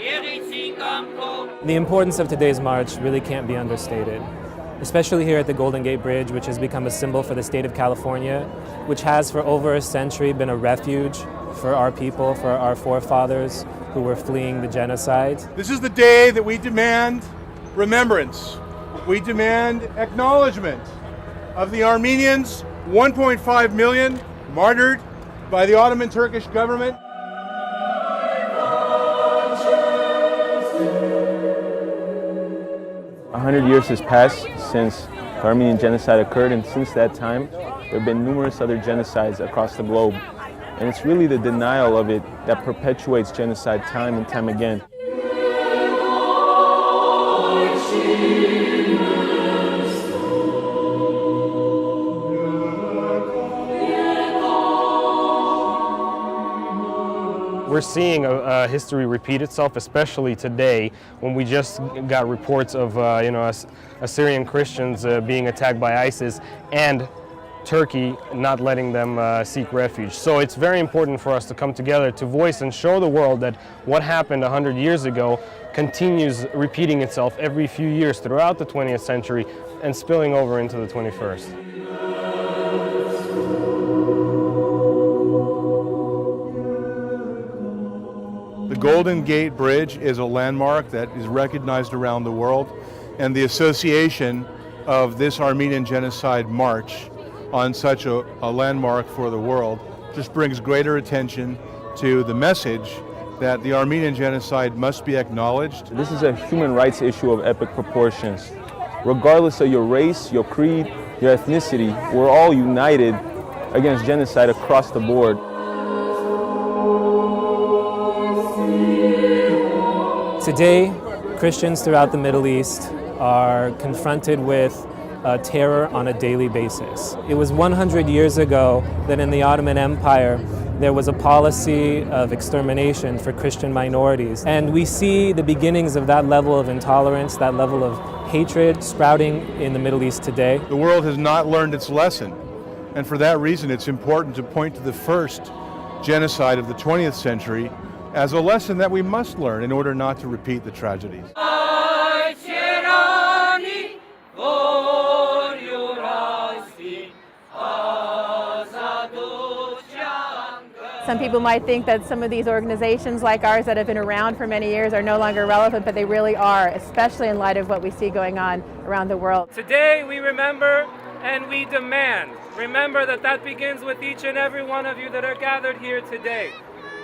The importance of today's march really can't be understated, especially here at the Golden Gate Bridge, which has become a symbol for the state of California, which has for over a century been a refuge for our people, for our forefathers who were fleeing the genocide. This is the day that we demand remembrance. We demand acknowledgement of the Armenians, 1.5 million martyred by the Ottoman Turkish government. A 100 years has passed since the Armenian genocide occurred, and since that time, there have been numerous other genocides across the globe. And it's really the denial of it that perpetuates genocide time and time again. We're seeing a history repeat itself, especially today when we just got reports of Assyrian Christians being attacked by ISIS and Turkey not letting them seek refuge. So it's very important for us to come together to voice and show the world that what happened 100 years ago continues repeating itself every few years throughout the 20th century and spilling over into the 21st. The Golden Gate Bridge is a landmark that is recognized around the world, and the association of this Armenian Genocide March on such a landmark for the world just brings greater attention to the message that the Armenian Genocide must be acknowledged. This is a human rights issue of epic proportions. Regardless of your race, your creed, your ethnicity, we're all united against genocide across the board. Today, Christians throughout the Middle East are confronted with terror on a daily basis. It was 100 years ago that in the Ottoman Empire there was a policy of extermination for Christian minorities. And we see the beginnings of that level of intolerance, that level of hatred sprouting in the Middle East today. The world has not learned its lesson, and for that reason it's important to point to the first genocide of the 20th century as a lesson that we must learn in order not to repeat the tragedies. Some people might think that some of these organizations like ours that have been around for many years are no longer relevant, but they really are, especially in light of what we see going on around the world. Today we remember and we demand. Remember that begins with each and every one of you that are gathered here today.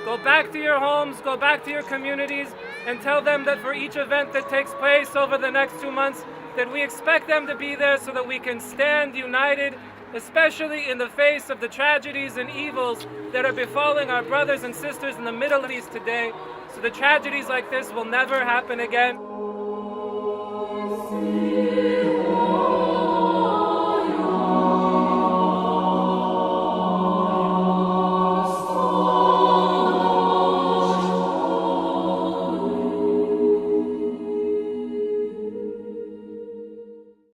Go back to your homes, go back to your communities, and tell them that for each event that takes place over the next 2 months, that we expect them to be there so that we can stand united, especially in the face of the tragedies and evils that are befalling our brothers and sisters in the Middle East today, so that tragedies like this will never happen again.